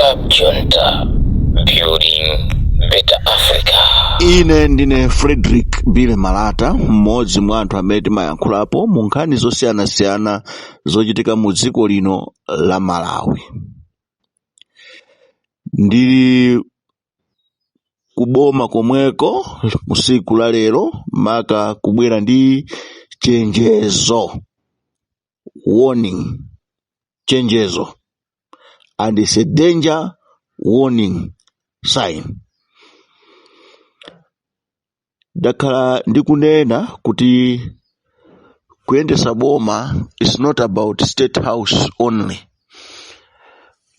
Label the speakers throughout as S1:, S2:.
S1: Club Junta, building better Africa.
S2: Ine ndine Frederick Bile Malata, mmodzi mwa anthu amene timayankhulapo mu nkhani zosiyanasiyana zochitika mu dziko lino la Malawi. Ndili kuboma komweko usiku la lero maka kubwera ndi chenjezo, warning, chenjezo, and it's a danger warning sign. Dakhala ndikunena kuti kuyendesa boma is not about state house only.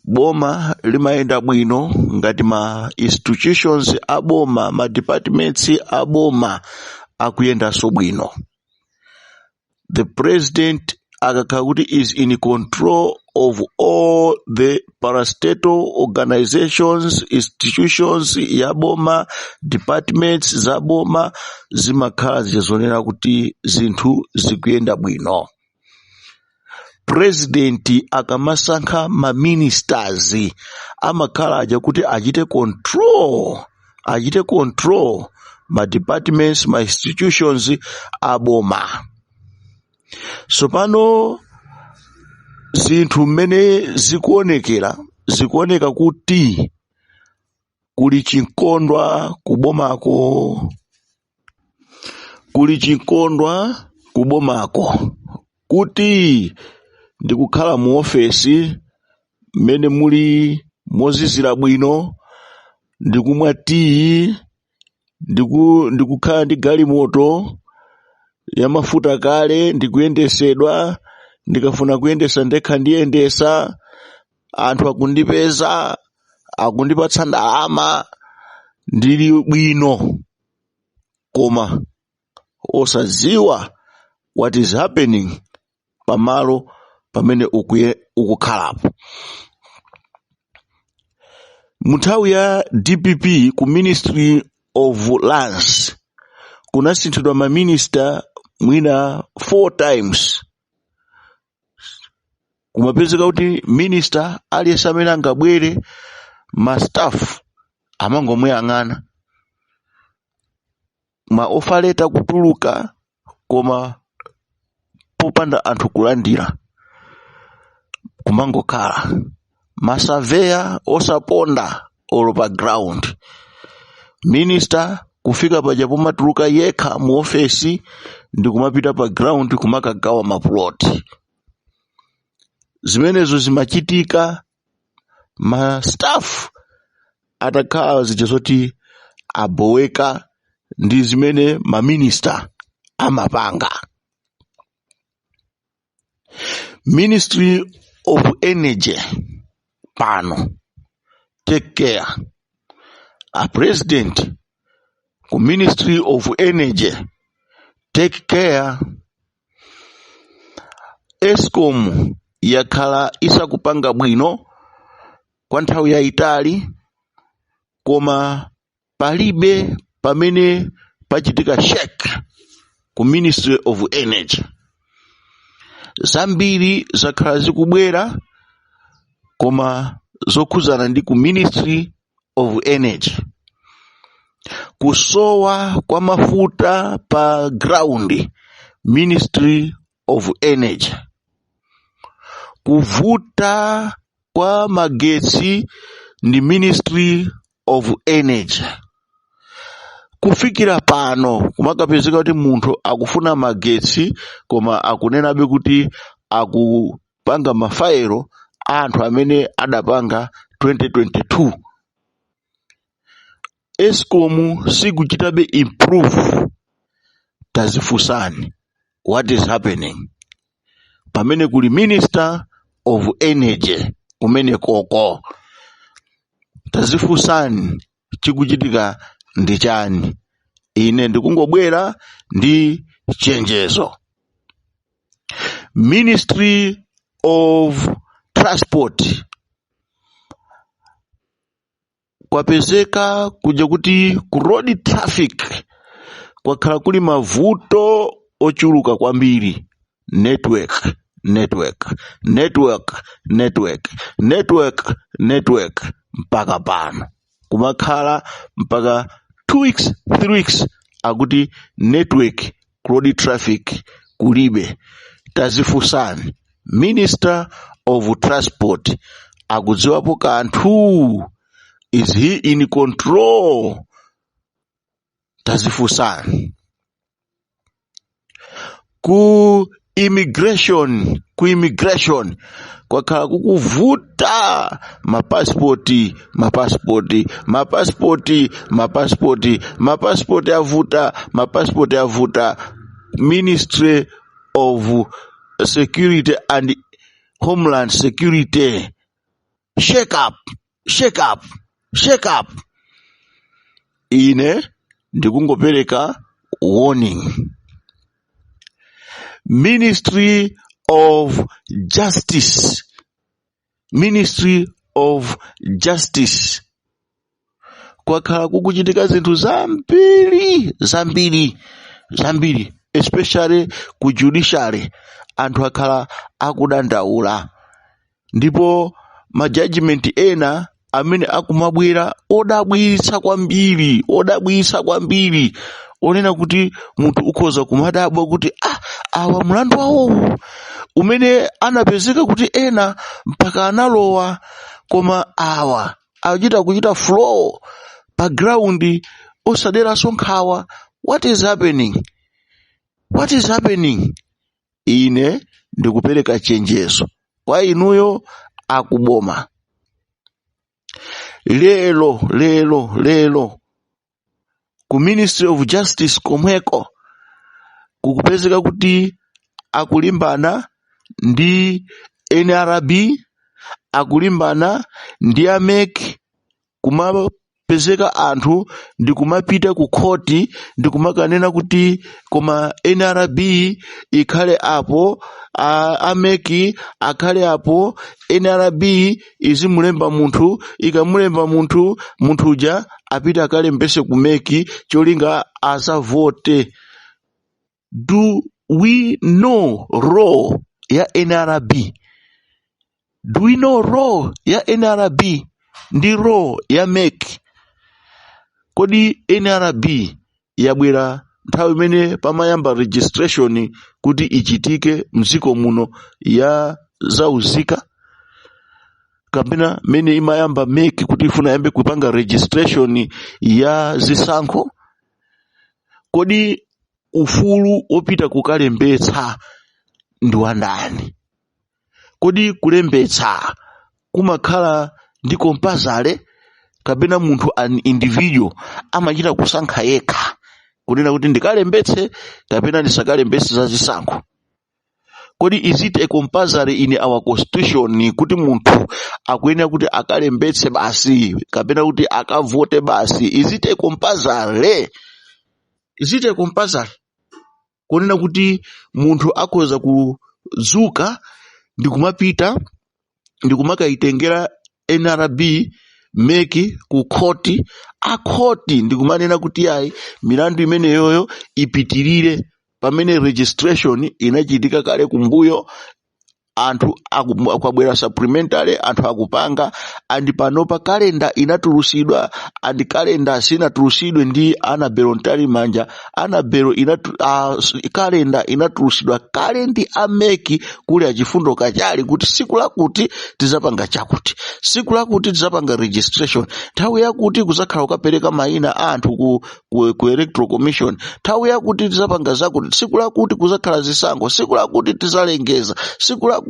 S2: Boma limayenda bwino ngati ma institutions aboma, ma departments aboma akuyendanso bwino. The president akakhala kuti is in control of all the parastatal organizations, institutions yaboma, departments zaboma, zimakhala zizonena kuti zinthu zikuyenda bwino. President akamasankha ma ministers amakhala aja kuti achite control ma departments, ma institutions aboma. So pano zinthu mmene zikuoneka kuti kuli chinkondwa kubomako, kuti ndikukhala mu ofesi mmene muli mozizira bwino, ndikumwa tii, ndikukhala ndi galimoto ya mafuta kale, ndikuyendesedwa, ndikafuna kuyendesa ndekha ndiyendesa, anthu akundipeza, akundipatsa ndalama, ndili bwino, koma osaziwa what is happening pamalo pamene ukukhalapo. Muthawi ya DPP ku Ministry of Lands kunasinthidwa ma minister mwina 4 times. Kumapezeka kuti minister aliyense amene angabwere ma staff amangomuyang'ana, ma offer letter kutuluka koma popanda anthu kulandira, kumangokhala ma surveyor osaponda all pa ground. Minister kufika paja pomatuluka yekha mu ofesi ndi kumapita pa ground kumakagawa maplot. Zimenezo zimachitika ma staff atakhala zija zoti aboweka ndi zimene ma minister amapanga. Ministry of Energy pano take care. A president ku Ministry of Energy take care. Eskom yakhala isakupanga bwino kwa nthawi yayitali, koma palibe pamene pachitika shake ku Ministry of Energy. Zambiri zakhala zikubwera koma zokhuzana ndi ku Ministry of Energy. Kusowa kwa mafuta pa ground, Ministry of Energy. Kuvuta kwa magetsi ndi Ministry of Energy. Kufikira pano kumakapezeka kuti munthu akufuna magetsi koma akunenabe kuti akupanga mafairo anthu amene adapanga 2022. Eskom sikuchitabe improve. Tazifunsani what is happening pamene kuli Minister of Energy kumene koko. Tazifunsani chikuchitika ndi chani. Ine ndikungobwera ndi chenjezo. Ministry of Transport kwapezeka kuja kuti ku road traffic kwakhala kuli mavuto ochuluka kwambiri. Network network mpaka pano kumakhala mpaka 2 weeks 3 weeks akuti network road traffic kulibe. Tazifunsani Minister of Transport akudziwapo kanthu? Is he in control? Tazifunsani. Ku immigration kwakhala kukuvuta mapasipoti avuta. Ministry of Security and Homeland Security, shake up. Ine ndikungopereka warning. Ministry of Justice kwakhala kukuchitika zinthu zambiri especially ku judiciary. Anthu akhala akudandaula ndipo ma judgment ena amene akumabwera odabwitsa kwambiri onena kuti munthu ukhoza kumadabwa kuti awa mlandu wawo umene anapezeka kuti ena mpaka analowa, koma awa akuchita flow pa ground osaderaso nkhawa. What is happening? Ine ndikupereka chenjezo kwa inuyo akuboma. Lelo ku Ministry of Justice komweko kukupezeka kuti akulimbana ndi NRB, akulimbana ndi AMEC, kumapezeka anthu ndi kumapita ku khoti ndi kumakanena kuti koma NRB ikhale apo, AMEC akhale apo. NRB izimulemba munthu, ikamulemba munthu uja apita akalembese ku MEC cholinga azavote. Do we know role ya NRB? Ndi role ya MEC? Kodi NRB yabwera nthawi imene pamayamba registration kuti ichitike mdziko muno ya zauzika, kapena mene imayamba MEC kuti ifuna yambe kupanga registration ya zisankho? Kodi ufulu opita kukalembetsa ndi wandani? Kodi kulembetsa kumakhala ndi compulsory kapena munthu an individual amachita kusankha yekha kunena kuti ndikalembetse kapena ndisakalembetse za zisankho? Kodi is it a compulsory in our constitution kuti munthu akuyenera kuti akalembetse basi kapena kuti akavote basi? Is it a compulsory kunena kuti munthu akhoza kudzuka ndi kumapita ndi kumakaitengera NRB MEC ku khoti, akhoti ndi kumanena kuti ayi milandu imene yoyo ipitirire pamene registration inachitika kale kumbuyo, anthu akubwera supplementary, anthu akupanga, andi panopa kalenda inatulusidwa, andi kalenda sinatulusidwe ndi Anabelo Ntalimanja. Anabelo kalenda inatulusidwa kale ndi AMEC kuli achifundo kachali kuti siku lakuti tizapanga chakuti, siku lakuti tizapanga registration, nthawi yakuti kuzakhala ukapereka mayina anthu ku electoral commission, nthawi yakuti tizapanga zakuti, siku lakuti kuzakhala zisankho, siku lakuti tizalengeza, siku lakuti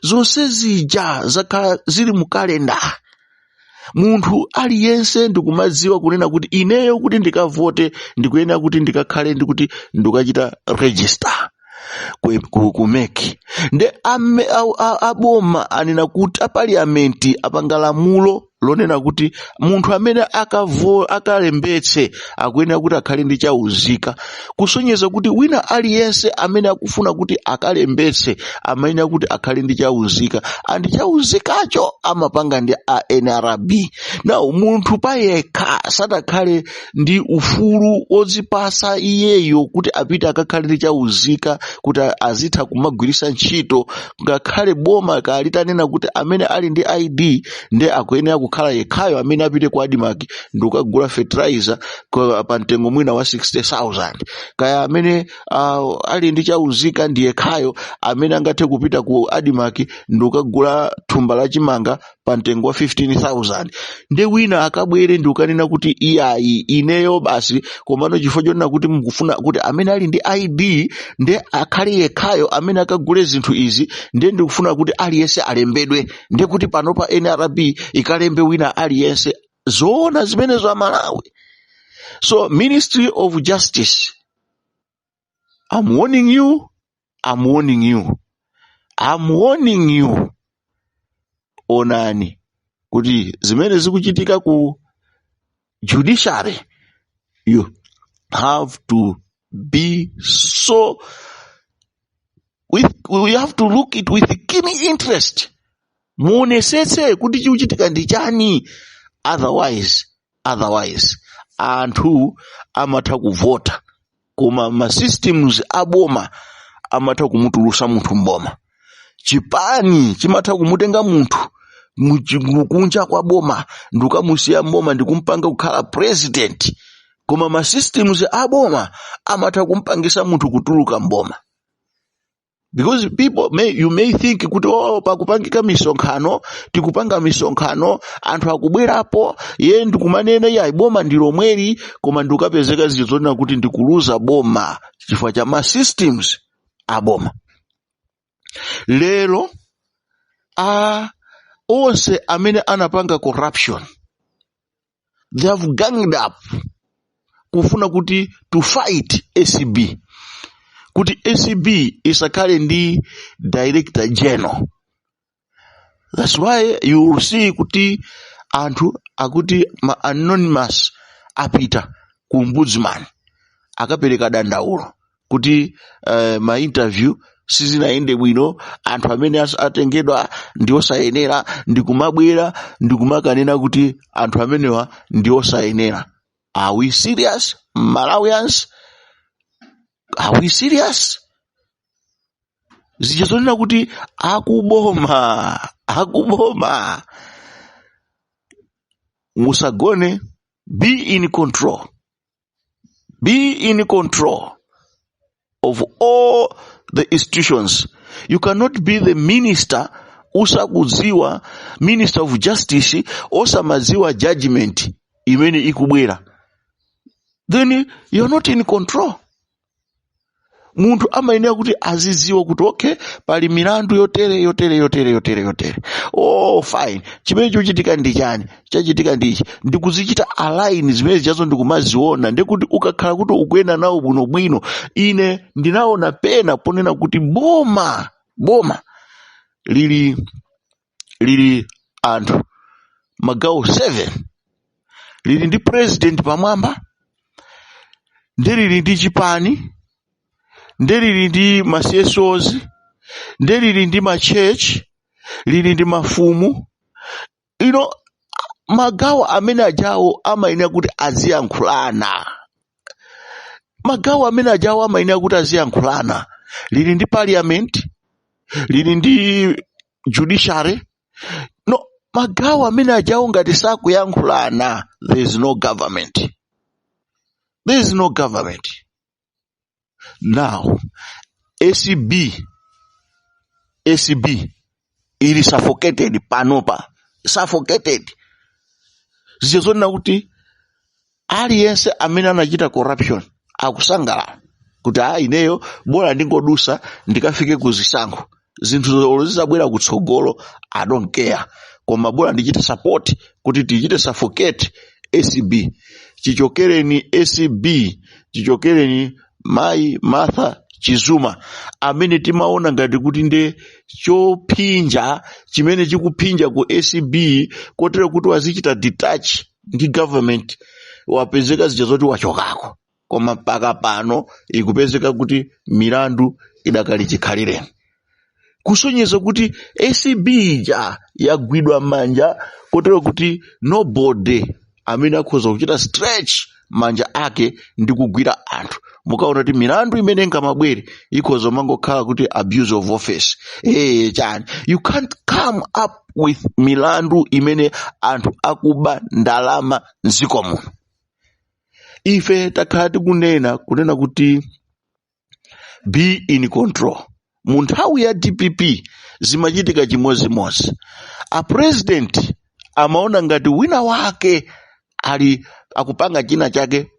S2: zonse zija zakhala zili mu kalenda. Munthu aliyense ndikumadziwa kunena kuti ineyo kuti ndikavote ndikuyenera kuti ndikakhale ndikuti ndikachita register ku MEC. Nde aboma anena kuti aparliament apanga lamulo lonena kuti munthu amene akalembetse akuyenera kuti akhale ndi chauzika, kusonyeza kuti wina aliyense amene akufuna kuti akalembetse amayenera kuti akhale ndi chauzika, andi chauzikacho amapanga ndi a NRB. Now munthu payekha sadakhale ndi ufulu odzipasa iyeyo kuti apite akakhale ndi chauzika kuti azitha kumagwiritsa ntchito, ngakhale boma litanena kuti amene ali ndi ID ndi akuyenera kukhala yekhayo amene apite ku Adimark ndi kukagula fertilizer pa mtengo mwina wa 60,000, kaya amene ali ndi chauzika ndi yekhayo amene angathe kupita ku Adimark ndi kukagula thumba la chimanga pa mtengo wa 15,000. Ndi wina akabwere ndi kukanena kuti iyayi ineyo basi komano chifukwa chonena kuti mukufuna kuti amene ali ndi ID ndi akhale yekhayo amene akagule zinthu izi, ndi ndikufuna kuti aliyense alembedwe, ndi kuti pano pa NRB ikalembe wina aliyense. Zoona zimenezo Malawi. So Ministry of Justice, I'm warning you, onani kuti zimene zikuchitika ku judiciary, you have to be so we have to look it with keen interest. Muonesetse kuti chikuchitika ndi chani, otherwise anthu amatha kuvota koma ma systems aboma amatha kumutulusa munthu mboma. Chipani chimatha kumutenga munthu kunja kwa boma ndikukamusiya mboma ndikumpanga kukhala president, koma ma systems aboma amatha kumpangisa munthu kutuluka mboma. Because you may think kuti pakupangika misonkhano, tikupanga misonkhano anthu akubwerapo ye ndikumanena ya boma ndilo mweri, koma ndikapezeka zizona kuti ndikuluza boma chifukwa cha ma systems aboma. Lero onse amene anapanga corruption, they have ganged up kufuna kuti to fight ACB, kuti ACB isakhale ndi director general. That's why you will see kuti anthu akuti ma anonymous apita ku ombudsman akapereka dandaulo kuti ma interview sizinaende bwino, anthu amene atengedwa ndi osayenera, ndikumabwera ndikumakanena kuti anthu amenewa ndi osayenera. Are we serious, Malawians? Are we serious? Zichazonena kuti akuboma. Musagone, be in control of all the institutions. You cannot be the minister usakuziwa, minister of justice osamaziwa judgment imene ikubwera, then you're not in control. Muntu amayenera kuti aziziwa kuti okay, pali milandu yotere. Oh fine, chimene chochitika ndi chani, chachitika ndichi, ndikuzichita align zimene chazo ndikumaziona. Ndikuti ukakhala kuti ukuyenda nawo bwinobwino, ine ndinaona pena ponena kuti boma lili anthu magawo 7, lili ndi president pamwamba, lili ndi chipani, lili ndi ma CSOs, lili ndi ma church, lili ndi mafumu. Magawo amene ajawo amayenera kuti aziyankhulana. Lili ndi parliament, lili ndi judiciary. No, magawo amene ajawo ngati sakuyankhulana, there is no government. Now, ACB ili suffocated panopa. Zizona kuti aliyense amene anachita corruption akusangala kuti ineyo bora ndingodusa ndikafike kuzisankho, zinthu zizabwera kutsogolo, I don't care, koma bora ndichite support kuti tichite suffocate ACB. Chichokereni ACB, chichokereni Mai Martha Chizuma amene timaona ngati kuti nde chopinja chimene chikupinja ku ACB kotero kuti wazichita detach ndi government, wapezeka zija zoti wachokako, koma mpaka pano ikupezeka kuti milandu idakali chikhalire, kusonyeza kuti ACB ija yagwidwa manja kotero kuti nobody amene akhoza kuchita stretch manja ake ndi kugwira anthu. Mukaona kuti milandu imene ngamabwere ikhoza mangokhala kuti abuse of office. Chani, you can't come up with milandu imene anthu akuba ndalama mdziko muno. Ife takhala tikunena kuti be in control. Mu nthawi ya DPP zimachitika chimozimozi. A president amaona ngati wina wake ali akupanga china chake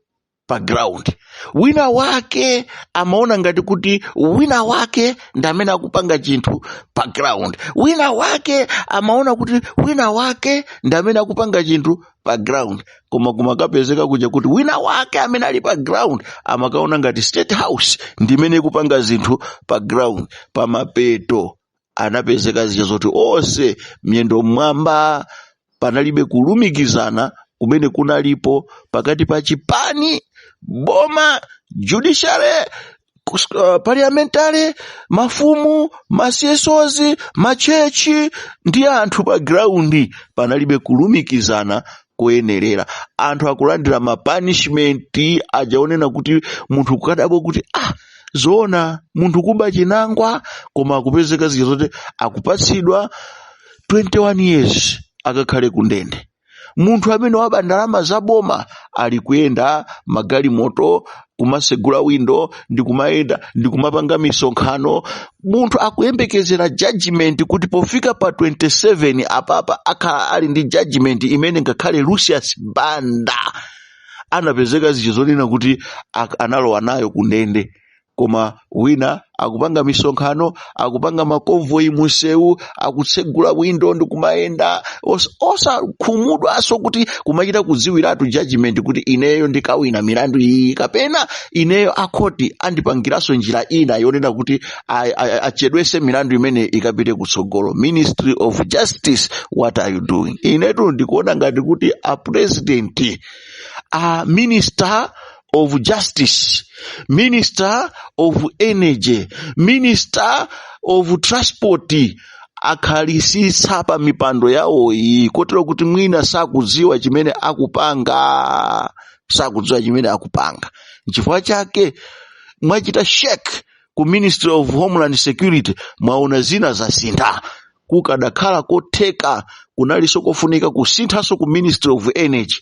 S2: pa ground, wina wake amaona ngati kuti wina wake ndamene akupanga chinthu pa ground, wina wake amaona kuti wina wake ndamene akupanga chinthu pa ground, koma kumakapezeka kuja kuti wina wake amene ali pa ground amakaona ngati State House ndimene ikupanga zinthu pa ground. Pa mapeto anapezeka zija zoti onse miyendo mwamba, panalibe kulumikizana kumene kunalipo pakati pa chipani, boma, judiciary, parliamentary, mafumu, masiesozi, machechi ndi anthu pa ground. Panalibe kulumikizana kuyenerera. Anthu akulandira mapunishment ajaonena kuti munthu kukadabo kuti zoona munthu kuba chinangwa, koma akupezeka zija zoti akupatsidwa 21 years akakhale kundende. Munthu amene waba ndalama za boma ali kuyenda magalimoto, kumasegula windo, ndi kumayenda ndi kumapanga misonkhano. Munthu akuyembekezera judgment kuti pofika pa 27 apapa akhala ali ndi judgment imene ngakhale Lucius Banda anapezeka zija zonena kuti analowa nayo kundende, koma wina akupanga misonkhano, akupanga makonvoyi museu, akutsegula windo ndi kumayenda osakhumudwanso kuti kumachita kudziwiratu judgment kuti ineyo ndikawina milandu iyi, kapena ineyo akhoti andipangiranso njira ina yonena kuti achedwese milandu imene ikapite kutsogolo. Ministry of Justice, what are you doing? Inetu ndikuona ngati kuti a president, a minister of Justice, Minister of Energy, Minister of Transport akhalisisa pa mipando yawo iyi kotero kuti mwina sakudziwa chimene akupanga, Chifukwa chake mwachita shake ku Ministry of Homeland Security, mwaona zina zasintha. Kukadakhala kotheka kunaliso kofunika kusinthaso ku Ministry of Energy,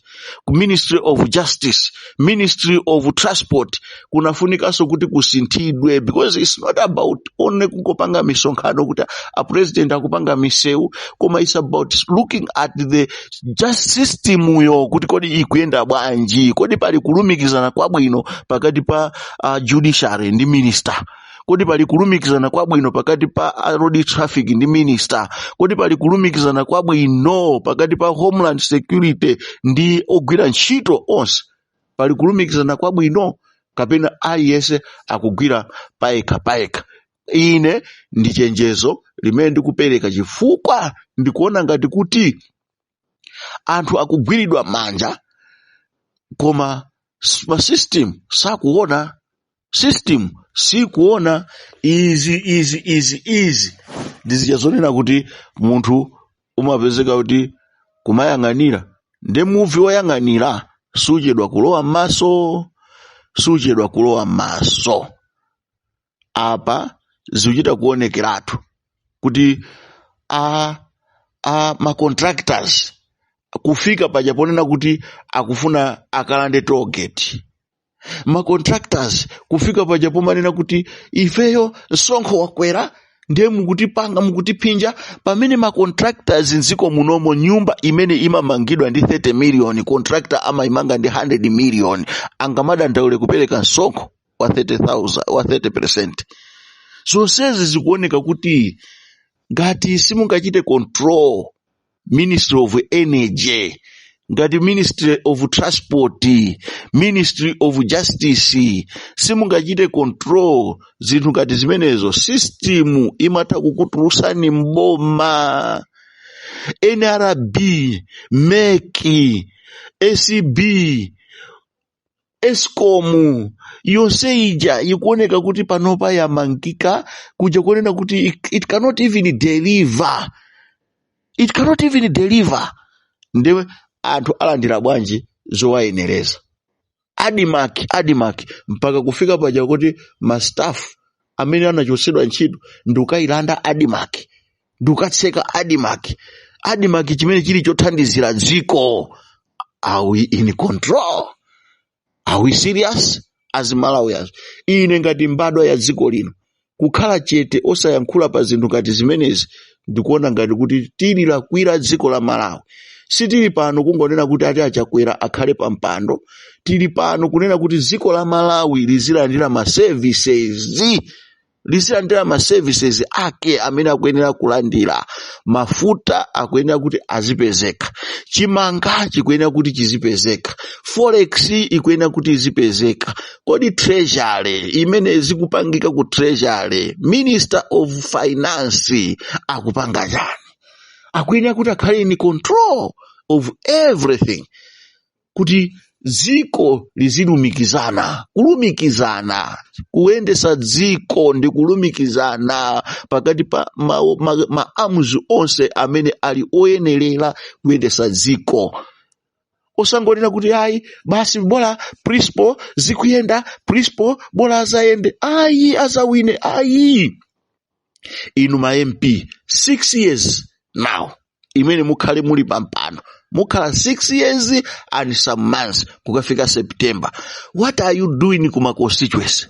S2: ku Ministry of Justice, Ministry of Transport kunafunikanso kuti kusinthidwe, because it's not about only kukopanga misonkhano kuti a president akupanga miseu, koma it's about looking at the just system yo kuti kodi ikuyenda bwanji, kodi pali kulumikizana kwabwino pakati pa judiciary ndi minister, kodi pali kulumikizana kwabwino pakati pa road traffic ndi minister, kodi pali kulumikizana kwabwino pakati pa Homeland Security ndi ogwira ntchito onse, pali kulumikizana kwabwino kapena aliyense akugwira paekha. Ine ndi chenjezo limene ndikupereka chifukwa ndikuona ngati kuti anthu akugwiridwa manja koma system sakuona, system sikuona. Izi ndizijazonena kuti munthu umapezeka kuti kumayang'anira nde muvi woyang'anira suchedwa kulowa maso. Apa zikuchita kuonekeratu kuti ma contractors kufika paja ponena kuti akufuna akalande toll gate, ma contractors kufika paja pomanena kuti ifeyo msonkho wakwera ndiye mukutipinja, pamene ma contractors nziko munomo nyumba imene imamangidwa ndi 30 million, contractor amaimanga ndi 100 million, angamadandaule kupereka msonkho wa 30,000 wa 30%. Zonsezi zikuoneka kuti ngati simungachite control Ministry of Energy, ngati Ministry of Transport, Ministry of Justice simungachite control zinthu ngati zimenezo, system imatha kukutulutsani mboma. NRB, MEC, ACB, Escom yonse ija ikuoneka kuti panopa yamangika kuja kuonena kuti it cannot even deliver. It cannot even deliver. Ndewe anthu alandira bwanji zowayenereza. Adimark mpaka kufika paja kuti ma staff amene anachosedwa ntchito ndukayilanda Adimark, ndukatseka Adimark chimene chili chothandizira dziko. Are we in control? Are we serious as Malawians? Ine ngati mbadwa ya dziko lino kukhala chete osayankhula pa zinthu ngati zimenezi ndikuona ngati kuti tili lakwira dziko la Malawi. Sitili pano kungonena kuti ati achakwera akhale pa mpando, tili pano kunena kuti dziko la Malawi lizilandira ma services ake amene akuyenera kulandira. Mafuta akuyenera kuti azipezeka, chimanga chikuyenera kuti chizipezeka, forex ikuyenera kuti izipezeka. Kodi treasury imene zikupangika ku treasury, Minister of Finance akupanga chani? Akuyenera kuti akhale in control of everything, kuti dziko lizilumikizana. Kuyendesa dziko ndi kulumikizana pakati pa maamuzi onse amene ali oyenerera kuyendesa dziko. Osangonena kuti ayi basi bola principal zikuyenda, principal bola azayende, ayi azawine, ayi. Inu ma MP 6 years now imene mukhale muli pampano, mukhala 6 years and some months kukafika September. What are you doing kuma constituency?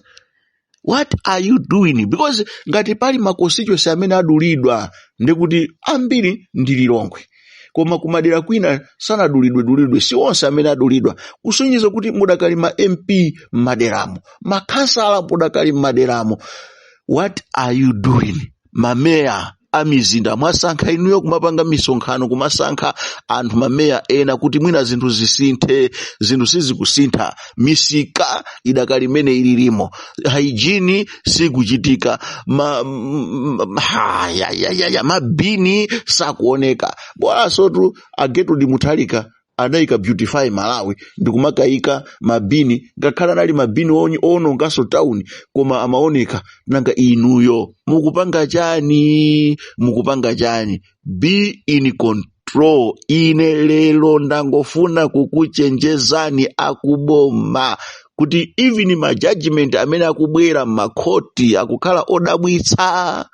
S2: What are you doing? Because ngati pali ma constituency amene adulidwa ndikuti ambiri ndi Lilongwe, koma kumadera kwina sanadulidwe si onse amene adulidwa. Kusonyeza kuti mudakali ma MP maderamo, makansala mudakali maderamo. What are you doing? Mameya amizinda mwasankha inuyo kumapanga misonkhano, kumasankha anthu mameya ena kuti mwina zinthu zisinthe, zinthu sizikusintha. Misika idakali mene ililimo, hygiene sikuchitika, mabini sakuoneka. Bora sotu agetu dimuthalika anayika Beautify Malawi ndikumakayika mabini, ngakhala nali mabini ono ngaso town koma amaoneka nanga inuyo mukupanga chani? Be in control. Ine lero ndangofuna kukuchenjezani akuboma kuti even ma judgment amene akubwera makoti akukhala odabwitsa.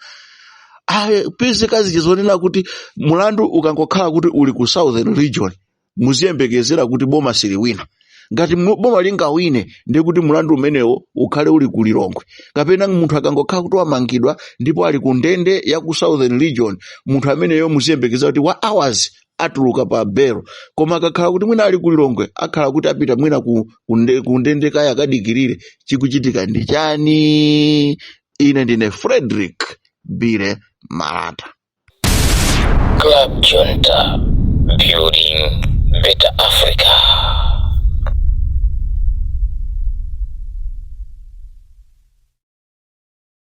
S2: Pezeka zichizonena kuti mulandu ukangokhala kuti uli ku Southern Region muziyembekezera kuti boma siliwina. Ngati boma lingawine ndi kuti mulandu umenewo ukhale uli ku Lilongwe. Kapena munthu akangokhala kuti wamangidwa ndipo ali ku ndende ya ku Southern Region, munthu ameneyo muziyembekezera kuti wa hours atuluka pa belo. Koma akakhala kuti mwina ali ku Lilongwe akhala kuti apita mwina ku ndende kaya akadikirire, chikuchitika ndi chani? Ine ndine Frederick Bire Malata.
S1: Club Junta, building better Africa.